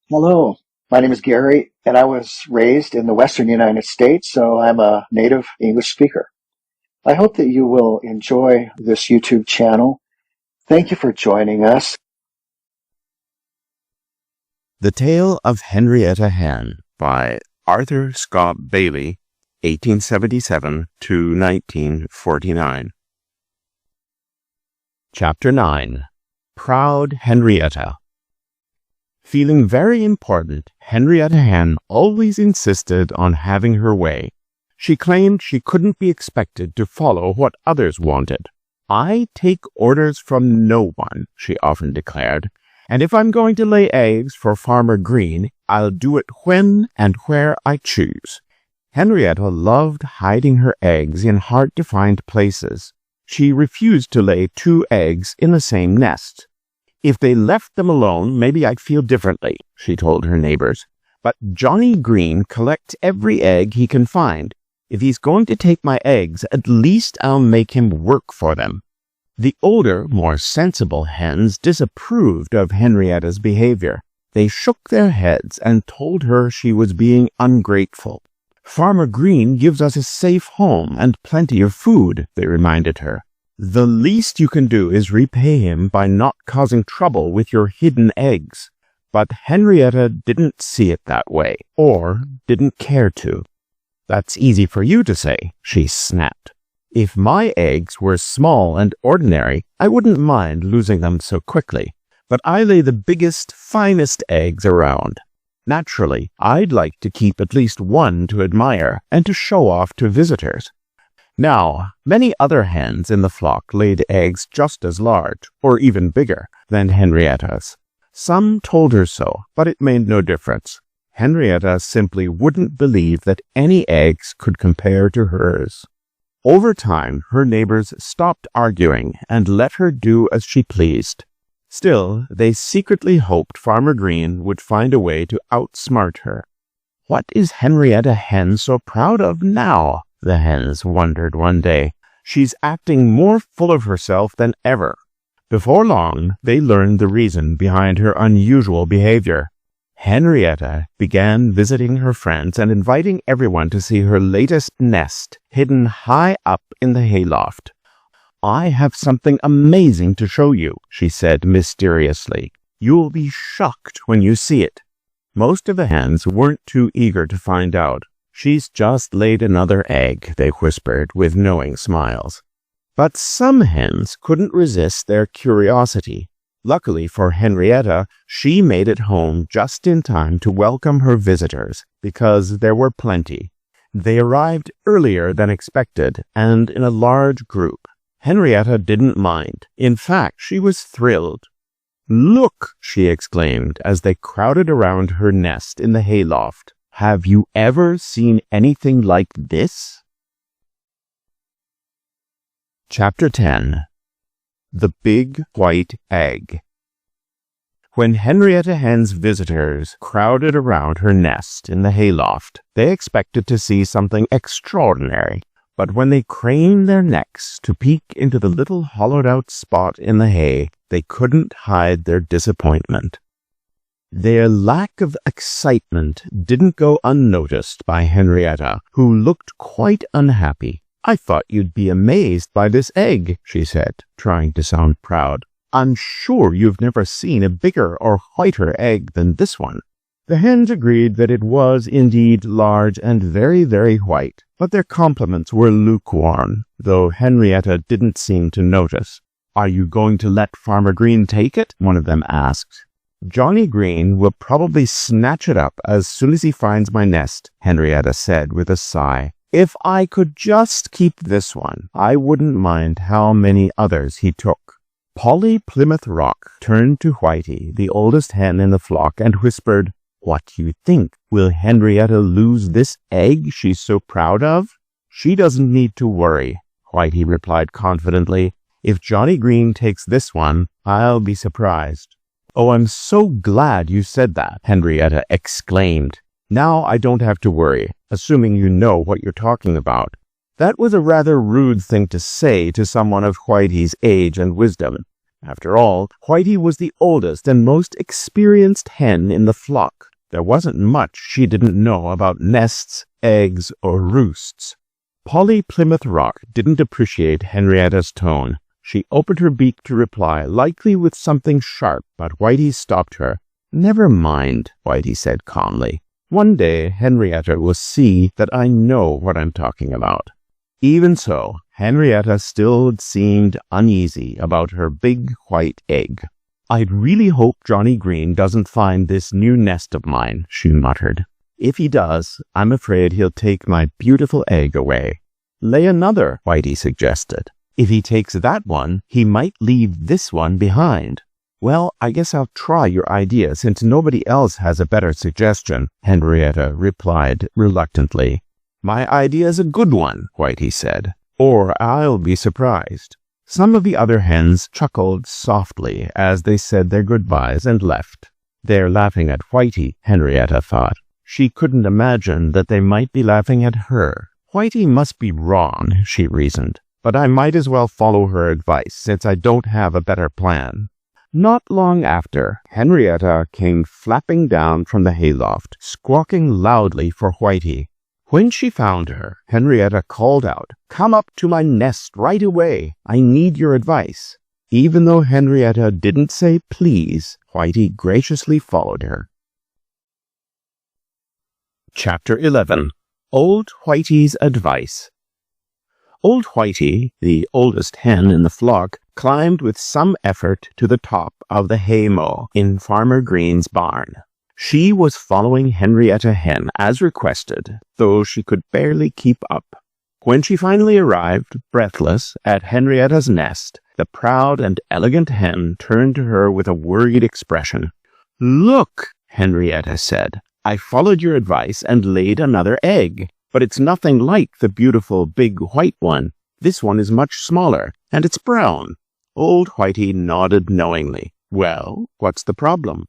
Hello, my name is Gary, and I was raised in the Western United States, so I'm a native English speaker. I hope that you will enjoy this YouTube channel. Thank you for joining us. The Tale of Henrietta Hen by Arthur Scott Bailey, 1877 to 1949. Chapter 9. Proud Henrietta. Feeling very important, Henrietta Hen always insisted on having her way. She claimed she couldn't be expected to follow what others wanted. "I take orders from no one," she often declared, "and if I'm going to lay eggs for Farmer Green, I'll do it when and where I choose." Henrietta loved hiding her eggs in hard-to-find places. She refused to lay two eggs in the same nest. "If they left them alone, maybe I'd feel differently," she told her neighbors. "But Johnny Green collects every egg he can find. If he's going to take my eggs, at least I'll make him work for them." The older, more sensible hens disapproved of Henrietta's behavior. They shook their heads and told her she was being ungrateful. "Farmer Green gives us a safe home and plenty of food," they reminded her. "The least you can do is repay him by not causing trouble with your hidden eggs." But Henrietta didn't see it that way, or didn't care to. "That's easy for you to say," she snapped. "If my eggs were small and ordinary, I wouldn't mind losing them so quickly. But I lay the biggest, finest eggs around. Naturally, I'd like to keep at least one to admire and to show off to visitors." Now, many other hens in the flock laid eggs just as large, or even bigger, than Henrietta's. Some told her so, but it made no difference. Henrietta simply wouldn't believe that any eggs could compare to hers. Over time, her neighbors stopped arguing and let her do as she pleased. Still, they secretly hoped Farmer Green would find a way to outsmart her. "What is Henrietta Hen so proud of now?" the hens wondered one day. "She's acting more full of herself than ever." Before long, they learned the reason behind her unusual behavior. Henrietta began visiting her friends and inviting everyone to see her latest nest, hidden high up in the hayloft. "I have something amazing to show you," she said mysteriously. "You'll be shocked when you see it." Most of the hens weren't too eager to find out. "She's just laid another egg," they whispered with knowing smiles. But some hens couldn't resist their curiosity. Luckily for Henrietta, she made it home just in time to welcome her visitors, because there were plenty. They arrived earlier than expected, and in a large group. Henrietta didn't mind. In fact, she was thrilled. "Look!" she exclaimed as they crowded around her nest in the hayloft. "Have you ever seen anything like this?" Chapter 10. The Big White Egg. When Henrietta Hen's visitors crowded around her nest in the hayloft, they expected to see something extraordinary. But when they craned their necks to peek into the little hollowed-out spot in the hay, they couldn't hide their disappointment. Their lack of excitement didn't go unnoticed by Henrietta, who looked quite unhappy. "I thought you'd be amazed by this egg," she said, trying to sound proud. "I'm sure you've never seen a bigger or whiter egg than this one." The hens agreed that it was indeed large and very, very white, but their compliments were lukewarm, though Henrietta didn't seem to notice. "Are you going to let Farmer Green take it?" one of them asked. "Johnny Green will probably snatch it up as soon as he finds my nest," Henrietta said with a sigh. "If I could just keep this one, I wouldn't mind how many others he took." Polly Plymouth Rock turned to Whitey, the oldest hen in the flock, and whispered, "What do you think? Will Henrietta lose this egg she's so proud of?" "She doesn't need to worry," Whitey replied confidently. "If Johnny Green takes this one, I'll be surprised." "Oh, I'm so glad you said that," Henrietta exclaimed. "Now I don't have to worry, assuming you know what you're talking about." That was a rather rude thing to say to someone of Whitey's age and wisdom. After all, Whitey was the oldest and most experienced hen in the flock. There wasn't much she didn't know about nests, eggs, or roosts. Polly Plymouth Rock didn't appreciate Henrietta's tone. She opened her beak to reply, likely with something sharp, but Whitey stopped her. "Never mind," Whitey said calmly. "One day Henrietta will see that I know what I'm talking about." Even so, Henrietta still seemed uneasy about her big white egg. "I'd really hope Johnny Green doesn't find this new nest of mine," she muttered. "If he does, I'm afraid he'll take my beautiful egg away." "Lay another," Whitey suggested. "If he takes that one, he might leave this one behind." "Well, I guess I'll try your idea since nobody else has a better suggestion," Henrietta replied reluctantly. "My idea's a good one," Whitey said, "or I'll be surprised." Some of the other hens chuckled softly as they said their goodbyes and left. "They're laughing at Whitey," Henrietta thought. She couldn't imagine that they might be laughing at her. "Whitey must be wrong," she reasoned, "but I might as well follow her advice since I don't have a better plan." Not long after, Henrietta came flapping down from the hayloft, squawking loudly for Whitey. When she found her, Henrietta called out, "Come up to my nest right away. I need your advice." Even though Henrietta didn't say please, Whitey graciously followed her. Chapter 11. Old Whitey's Advice. Old Whitey, the oldest hen in the flock, climbed with some effort to the top of the haymow in Farmer Green's barn. She was following Henrietta Hen as requested, though she could barely keep up. When she finally arrived, breathless, at Henrietta's nest, the proud and elegant hen turned to her with a worried expression. "Look," Henrietta said, "I followed your advice and laid another egg, but it's nothing like the beautiful big white one. This one is much smaller, and it's brown." Old Whitey nodded knowingly. "Well, what's the problem?"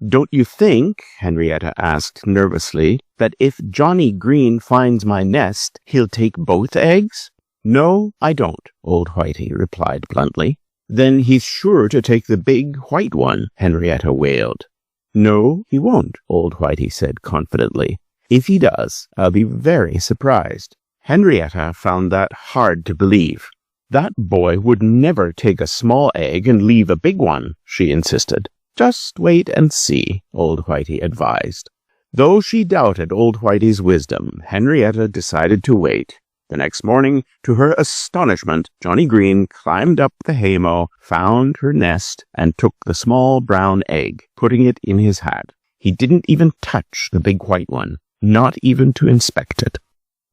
"Don't you think," Henrietta asked nervously, "that if Johnny Green finds my nest, he'll take both eggs?" "No, I don't," Old Whitey replied bluntly. "Then he's sure to take the big white one," Henrietta wailed. "No, he won't," Old Whitey said confidently. "If he does, I'll be very surprised." Henrietta found that hard to believe. "That boy would never take a small egg and leave a big one," she insisted. "Just wait and see," Old Whitey advised. Though she doubted Old Whitey's wisdom, Henrietta decided to wait. The next morning, to her astonishment, Johnny Green climbed up the haymow, found her nest, and took the small brown egg, putting it in his hat. He didn't even touch the big white one, not even to inspect it.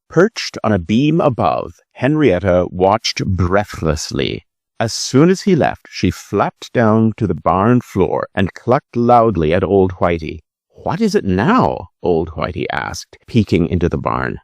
Perched on a beam above, Henrietta watched breathlessly. As soon as he left, she flapped down to the barn floor and clucked loudly at Old Whitey. "What is it now?" Old Whitey asked, peeking into the barn.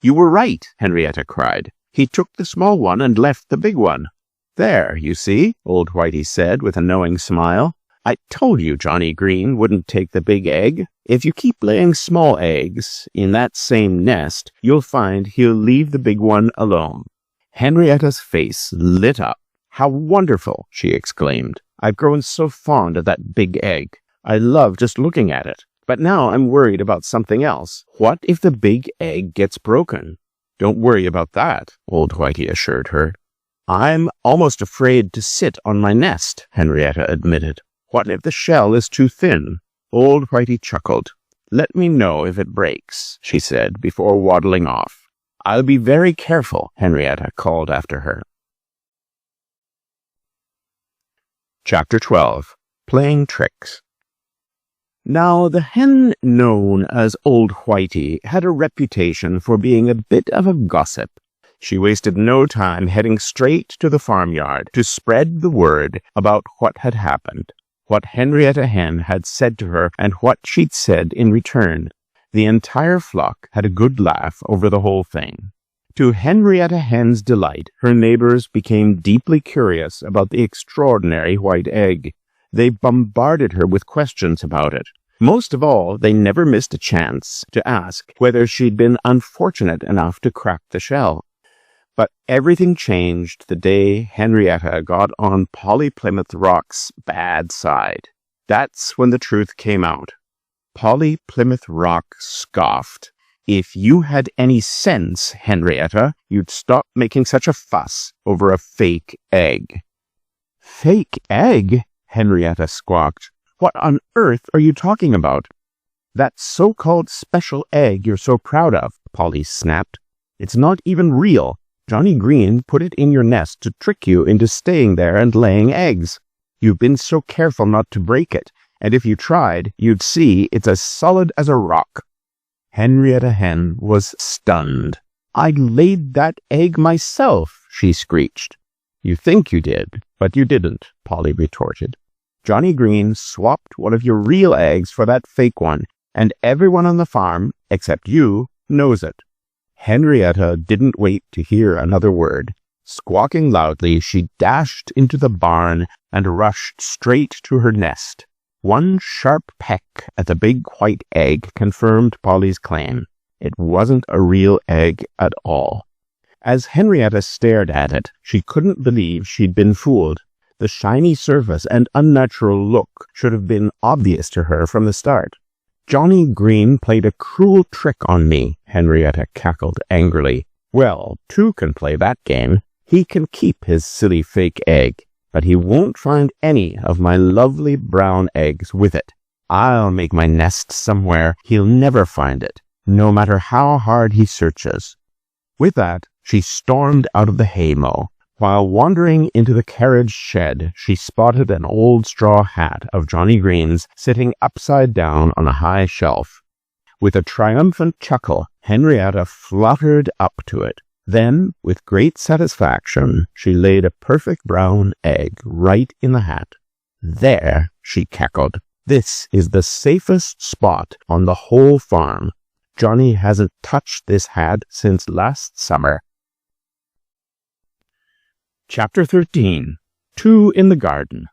"You were right," Henrietta cried. "He took the small one and left the big one." "There, you see," Old Whitey said with a knowing smile. "I told you Johnny Green wouldn't take the big egg. If you keep laying small eggs in that same nest, you'll find he'll leave the big one alone." Henrietta's face lit up. "How wonderful!" she exclaimed. "I've grown so fond of that big egg. I love just looking at it. But now I'm worried about something else. What if the big egg gets broken?" "Don't worry about that," Old Whitey assured her. "I'm almost afraid to sit on my nest," Henrietta admitted. "What if the shell is too thin?" Old Whitey chuckled. "Let me know if it breaks," she said before waddling off. "I'll be very careful," Henrietta called after her. Chapter 12. Playing Tricks. Now, the hen known as Old Whitey had a reputation for being a bit of a gossip. She wasted no time heading straight to the farmyard to spread the word about what had happened, what Henrietta Hen had said to her, and what she'd said in return. The entire flock had a good laugh over the whole thing. To Henrietta Hen's delight, her neighbors became deeply curious about the extraordinary white egg. They bombarded her with questions about it. Most of all, they never missed a chance to ask whether she'd been unfortunate enough to crack the shell. But everything changed the day Henrietta got on Polly Plymouth Rock's bad side. That's when the truth came out. Polly Plymouth Rock scoffed. "If you had any sense, Henrietta, you'd stop making such a fuss over a fake egg." "Fake egg?" Henrietta squawked. "What on earth are you talking about?" "That so-called special egg you're so proud of," Polly snapped. "It's not even real. Johnny Green put it in your nest to trick you into staying there and laying eggs. You've been so careful not to break it, and if you tried, you'd see it's as solid as a rock." Henrietta Hen was stunned. "I laid that egg myself," she screeched. "You think you did, but you didn't," Polly retorted. "Johnny Green swapped one of your real eggs for that fake one, and everyone on the farm, except you, knows it." Henrietta didn't wait to hear another word. Squawking loudly, she dashed into the barn and rushed straight to her nest. One sharp peck at the big white egg confirmed Polly's claim. It wasn't a real egg at all. As Henrietta stared at it, she couldn't believe she'd been fooled. The shiny surface and unnatural look should have been obvious to her from the start. "Johnny Green played a cruel trick on me," Henrietta cackled angrily. "Well, two can play that game. He can keep his silly fake egg, but he won't find any of my lovely brown eggs with it. I'll make my nest somewhere he'll never find it, no matter how hard he searches." With that, she stormed out of the haymow. While wandering into the carriage shed, she spotted an old straw hat of Johnny Green's sitting upside down on a high shelf. With a triumphant chuckle, Henrietta fluttered up to it. Then, with great satisfaction, she laid a perfect brown egg right in the hat. "There," she cackled. "This is the safest spot on the whole farm. Johnny hasn't touched this hat since last summer." Chapter 13. Two in the Garden.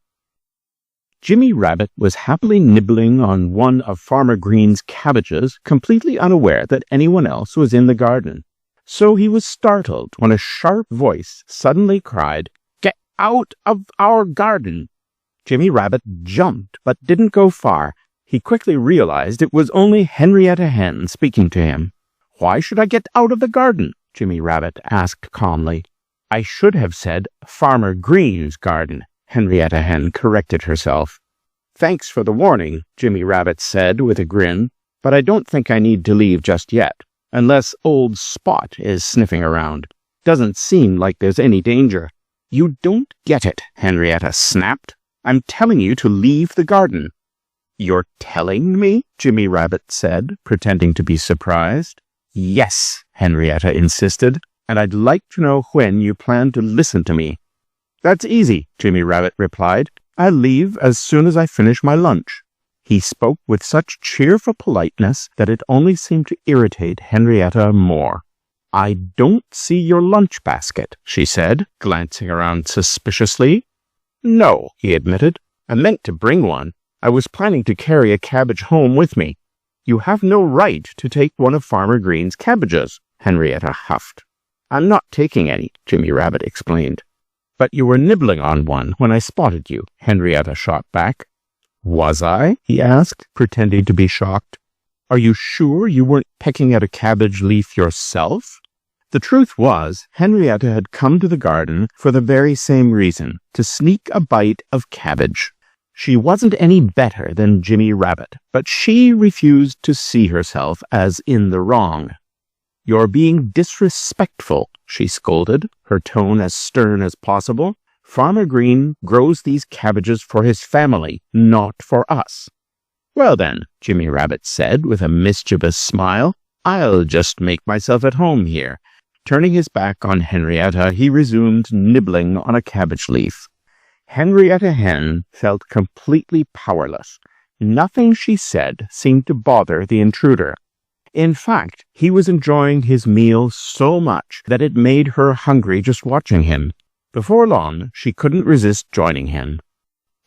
Jimmy Rabbit was happily nibbling on one of Farmer Green's cabbages, completely unaware that anyone else was in the garden. So he was startled when a sharp voice suddenly cried, "Get out of our garden!" Jimmy Rabbit jumped, but didn't go far. He quickly realized it was only Henrietta Hen speaking to him. "Why should I get out of the garden?" Jimmy Rabbit asked calmly. "I should have said Farmer Green's garden," Henrietta Hen corrected herself. "Thanks for the warning," Jimmy Rabbit said with a grin, "but I don't think I need to leave just yet, unless old Spot is sniffing around. Doesn't seem like there's any danger." "You don't get it," Henrietta snapped. "I'm telling you to leave the garden." "You're telling me?" Jimmy Rabbit said, pretending to be surprised. "Yes," Henrietta insisted, "and I'd like to know when you plan to listen to me." "That's easy," Jimmy Rabbit replied. "I'll leave as soon as I finish my lunch." He spoke with such cheerful politeness that it only seemed to irritate Henrietta more. "I don't see your lunch basket," she said, glancing around suspiciously. "No," he admitted. "I meant to bring one. I was planning to carry a cabbage home with me." "You have no right to take one of Farmer Green's cabbages," Henrietta huffed. "I'm not taking any," Jimmy Rabbit explained. "But you were nibbling on one when I spotted you," Henrietta shot back. "Was I?" he asked, pretending to be shocked. "Are you sure you weren't pecking at a cabbage leaf yourself?" The truth was, Henrietta had come to the garden for the very same reason, to sneak a bite of cabbage. She wasn't any better than Jimmy Rabbit, but she refused to see herself as in the wrong. "You're being disrespectful," she scolded, her tone as stern as possible. "Farmer Green grows these cabbages for his family, not for us." "Well then," Jimmy Rabbit said with a mischievous smile, "I'll just make myself at home here." Turning his back on Henrietta, he resumed nibbling on a cabbage leaf. Henrietta Hen felt completely powerless. Nothing she said seemed to bother the intruder. In fact, he was enjoying his meal so much that it made her hungry just watching him. Before long, she couldn't resist joining him.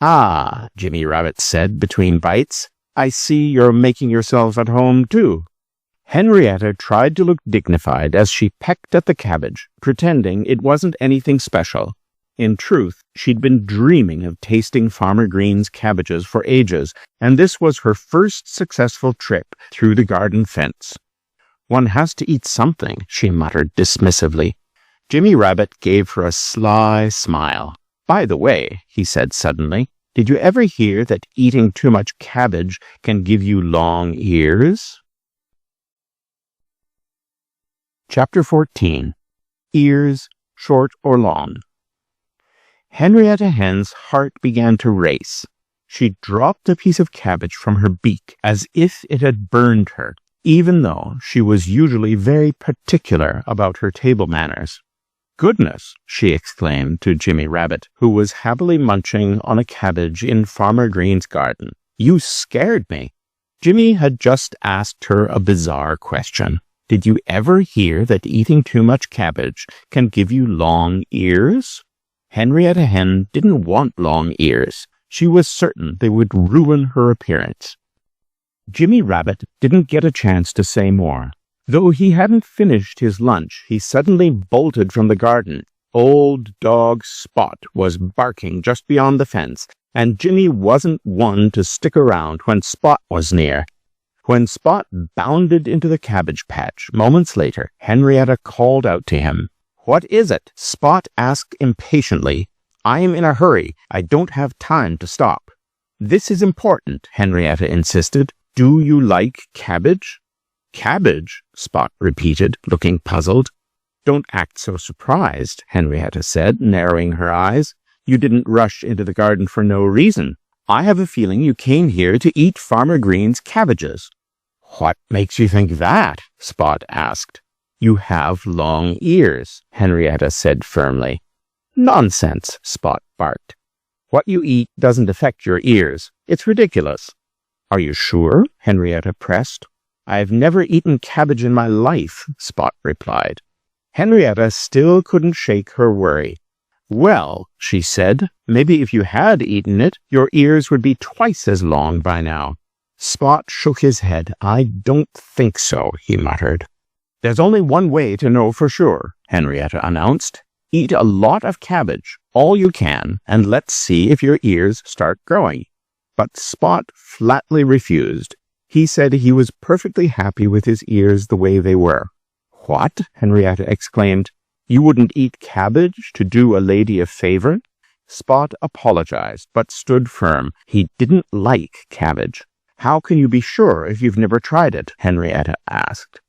"Ah," Jimmy Rabbit said between bites, "I see you're making yourself at home, too." Henrietta tried to look dignified as she pecked at the cabbage, pretending it wasn't anything special. In truth, she'd been dreaming of tasting Farmer Green's cabbages for ages, and this was her first successful trip through the garden fence. "One has to eat something," she muttered dismissively. Jimmy Rabbit gave her a sly smile. "By the way," he said suddenly, "did you ever hear that eating too much cabbage can give you long ears?" Chapter 14. Ears, Short or Long. Henrietta Hen's heart began to race. She dropped a piece of cabbage from her beak as if it had burned her, even though she was usually very particular about her table manners. "Goodness!" she exclaimed to Jimmy Rabbit, who was happily munching on a cabbage in Farmer Green's garden. "You scared me." Jimmy had just asked her a bizarre question. "Did you ever hear that eating too much cabbage can give you long ears?" Henrietta Hen didn't want long ears. She was certain they would ruin her appearance. Jimmy Rabbit didn't get a chance to say more. Though he hadn't finished his lunch, he suddenly bolted from the garden. Old dog Spot was barking just beyond the fence, and Jimmy wasn't one to stick around when Spot was near. When Spot bounded into the cabbage patch moments later, Henrietta called out to him. "What is it?" Spot asked impatiently. "I'm in a hurry. I don't have time to stop." "This is important," Henrietta insisted. "Do you like cabbage?" "Cabbage?" Spot repeated, looking puzzled. "Don't act so surprised," Henrietta said, narrowing her eyes. "You didn't rush into the garden for no reason. I have a feeling you came here to eat Farmer Green's cabbages." "What makes you think that?" Spot asked. "You have long ears," Henrietta said firmly. "Nonsense," Spot barked. "What you eat doesn't affect your ears. It's ridiculous." "Are you sure?" Henrietta pressed. "I've never eaten cabbage in my life," Spot replied. Henrietta still couldn't shake her worry. "Well," she said, "maybe if you had eaten it, your ears would be twice as long by now." Spot shook his head. "I don't think so," he muttered. "There's only one way to know for sure," Henrietta announced. "Eat a lot of cabbage, all you can, and let's see if your ears start growing." But Spot flatly refused. He said he was perfectly happy with his ears the way they were. "What?" Henrietta exclaimed. "You wouldn't eat cabbage to do a lady a favor?" Spot apologized, but stood firm. He didn't like cabbage. "How can you be sure if you've never tried it?" Henrietta asked.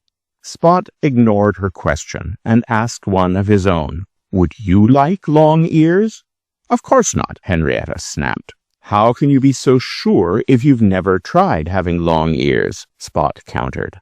Spot ignored her question and asked one of his own. "Would you like long ears?" "Of course not," Henrietta snapped. "How can you be so sure if you've never tried having long ears?" Spot countered.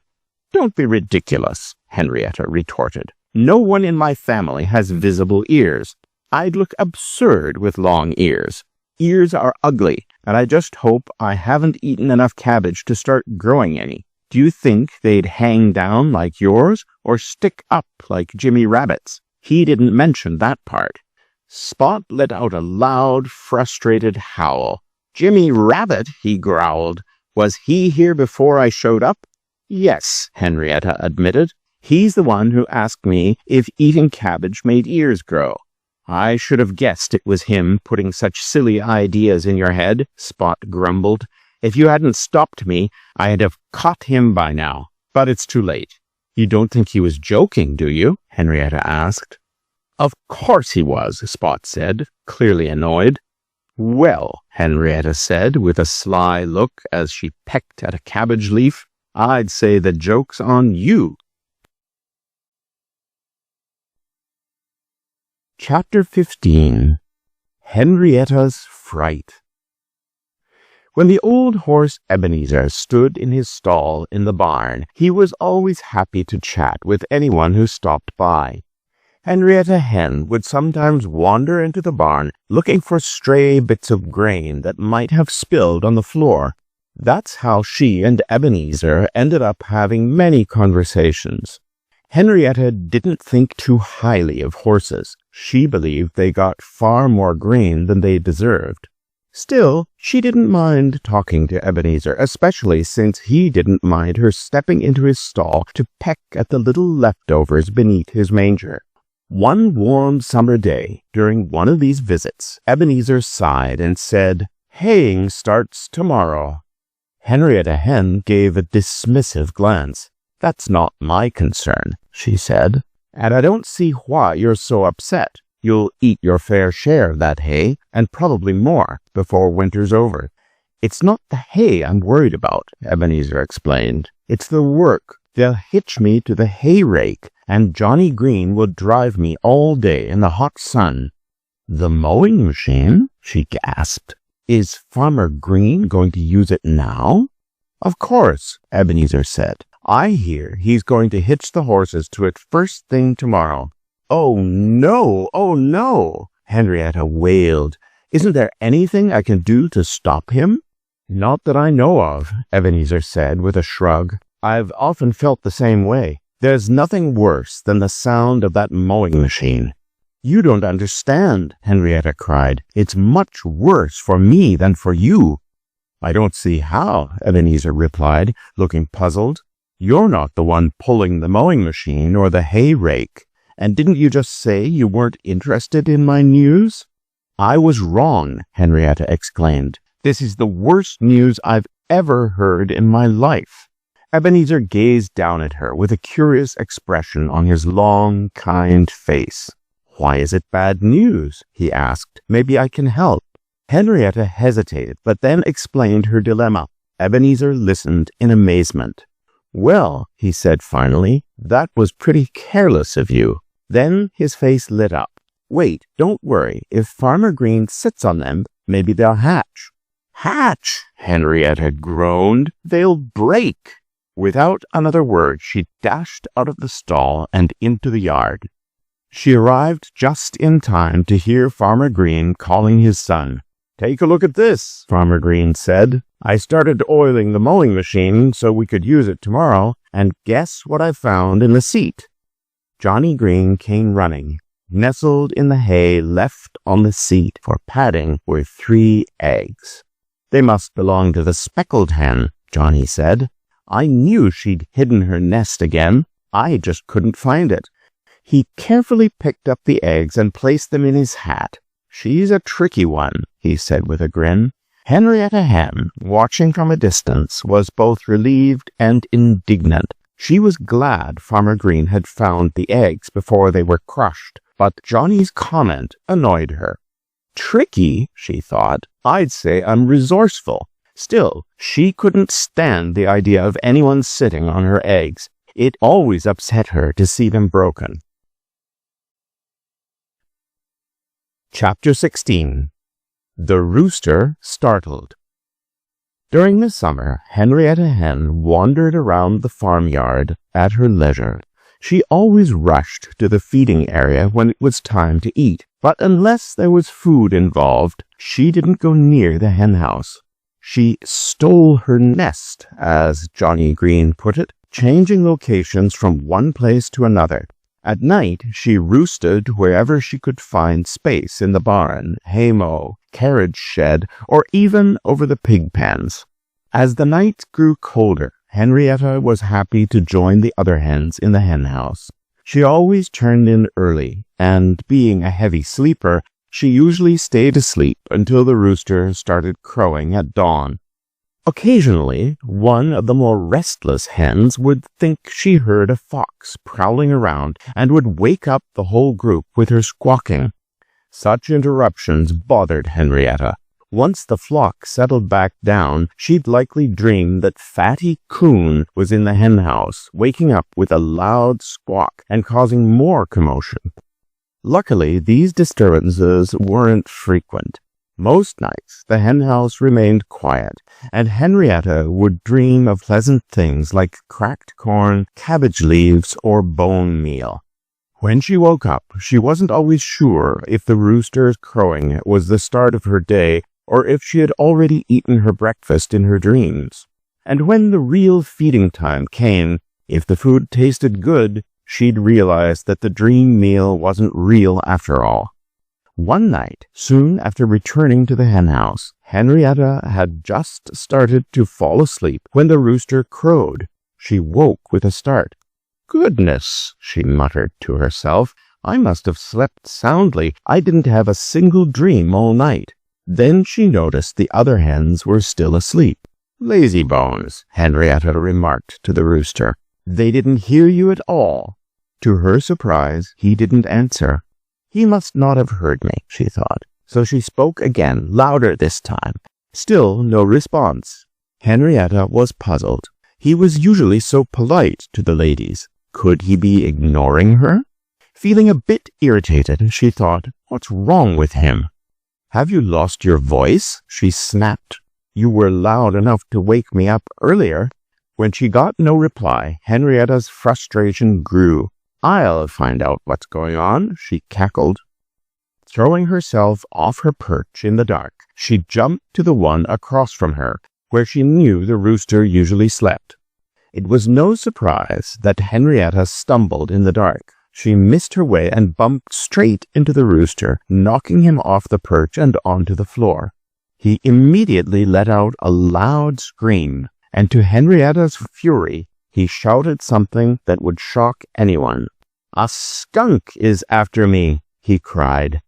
"Don't be ridiculous," Henrietta retorted. "No one in my family has visible ears. I'd look absurd with long ears. Ears are ugly, and I just hope I haven't eaten enough cabbage to start growing any. Do you think they'd hang down like yours or stick up like Jimmy Rabbit's? He didn't mention that part." Spot let out a loud, frustrated howl. "Jimmy Rabbit," he growled. "Was he here before I showed up?" "Yes," Henrietta admitted. "He's the one who asked me if eating cabbage made ears grow." "I should have guessed it was him putting such silly ideas in your head," Spot grumbled. "If you hadn't stopped me, I'd have caught him by now. But it's too late." "You don't think he was joking, do you?" Henrietta asked. "Of course he was," Spot said, clearly annoyed. "Well," Henrietta said with a sly look as she pecked at a cabbage leaf, "I'd say the joke's on you." Chapter 15. Henrietta's Fright. When the old horse Ebenezer stood in his stall in the barn, he was always happy to chat with anyone who stopped by. Henrietta Hen would sometimes wander into the barn looking for stray bits of grain that might have spilled on the floor. That's how she and Ebenezer ended up having many conversations. Henrietta didn't think too highly of horses. She believed they got far more grain than they deserved. Still, she didn't mind talking to Ebenezer, especially since he didn't mind her stepping into his stall to peck at the little leftovers beneath his manger. One warm summer day, during one of these visits, Ebenezer sighed and said, "Haying starts tomorrow." Henrietta Hen gave a dismissive glance. "That's not my concern," she said, "and I don't see why you're so upset. You'll eat your fair share of that hay, and probably more, before winter's over." "It's not the hay I'm worried about," Ebenezer explained. "It's the work. They'll hitch me to the hay rake, and Johnny Green will drive me all day in the hot sun." "The mowing machine?" she gasped. "Is Farmer Green going to use it now?" "Of course," Ebenezer said. "I hear he's going to hitch the horses to it first thing tomorrow." "Oh, no! Oh, no!" Henrietta wailed. "Isn't there anything I can do to stop him?" "Not that I know of," Ebenezer said with a shrug. "I've often felt the same way. There's nothing worse than the sound of that mowing machine." "You don't understand," Henrietta cried. "It's much worse for me than for you." "I don't see how," Ebenezer replied, looking puzzled. "You're not the one pulling the mowing machine or the hay rake. And didn't you just say you weren't interested in my news?" "I was wrong," Henrietta exclaimed. "This is the worst news I've ever heard in my life." Ebenezer gazed down at her with a curious expression on his long, kind face. "Why is it bad news?" he asked. "Maybe I can help." Henrietta hesitated, but then explained her dilemma. Ebenezer listened in amazement. "Well," he said finally, "that was pretty careless of you." Then his face lit up. "Wait, don't worry. If Farmer Green sits on them, maybe they'll hatch." "Hatch!" Henrietta groaned. "They'll break." Without another word, she dashed out of the stall and into the yard. She arrived just in time to hear Farmer Green calling his son. "Take a look at this," Farmer Green said. "I started oiling the mowing machine so we could use it tomorrow, and guess what I found in the seat?" Johnny Green came running. Nestled in the hay left on the seat for padding were 3 eggs. "They must belong to the speckled hen," Johnny said. "I knew she'd hidden her nest again. I just couldn't find it." He carefully picked up the eggs and placed them in his hat. "She's a tricky one," he said with a grin. Henrietta Hen, watching from a distance, was both relieved and indignant. She was glad Farmer Green had found the eggs before they were crushed, but Johnny's comment annoyed her. "Tricky," she thought. "I'd say I'm resourceful." Still, she couldn't stand the idea of anyone sitting on her eggs. It always upset her to see them broken. Chapter 16. The Rooster Startled. During the summer, Henrietta Hen wandered around the farmyard at her leisure. She always rushed to the feeding area when it was time to eat, but unless there was food involved, she didn't go near the henhouse. She stole her nest, as Johnny Green put it, changing locations from one place to another. At night, she roosted wherever she could find space in the barn, haymow, carriage shed, or even over the pig pens. As the nights grew colder, Henrietta was happy to join the other hens in the henhouse. She always turned in early, and being a heavy sleeper, she usually stayed asleep until the rooster started crowing at dawn. Occasionally, one of the more restless hens would think she heard a fox prowling around and would wake up the whole group with her squawking. Such interruptions bothered Henrietta. Once the flock settled back down, she'd likely dream that Fatty Coon was in the henhouse, waking up with a loud squawk and causing more commotion. Luckily, these disturbances weren't frequent. Most nights, the henhouse remained quiet, and Henrietta would dream of pleasant things like cracked corn, cabbage leaves, or bone meal. When she woke up, she wasn't always sure if the rooster's crowing was the start of her day or if she had already eaten her breakfast in her dreams. And when the real feeding time came, if the food tasted good, she'd realize that the dream meal wasn't real after all. One night, soon after returning to the henhouse, Henrietta had just started to fall asleep when the rooster crowed. She woke with a start. "Goodness," she muttered to herself, "I must have slept soundly. I didn't have a single dream all night." Then she noticed the other hens were still asleep. "Lazy bones," Henrietta remarked to the rooster. "They didn't hear you at all." To her surprise, he didn't answer. He must not have heard me, she thought. So she spoke again, louder this time. Still no response. Henrietta was puzzled. He was usually so polite to the ladies. Could he be ignoring her? Feeling a bit irritated, she thought, what's wrong with him? "Have you lost your voice?" she snapped. "You were loud enough to wake me up earlier." When she got no reply, Henrietta's frustration grew. "I'll find out what's going on," she cackled. Throwing herself off her perch in the dark, she jumped to the one across from her, where she knew the rooster usually slept. It was no surprise that Henrietta stumbled in the dark. She missed her way and bumped straight into the rooster, knocking him off the perch and onto the floor. He immediately let out a loud scream, and to Henrietta's fury, he shouted something that would shock anyone. "A skunk is after me," he cried.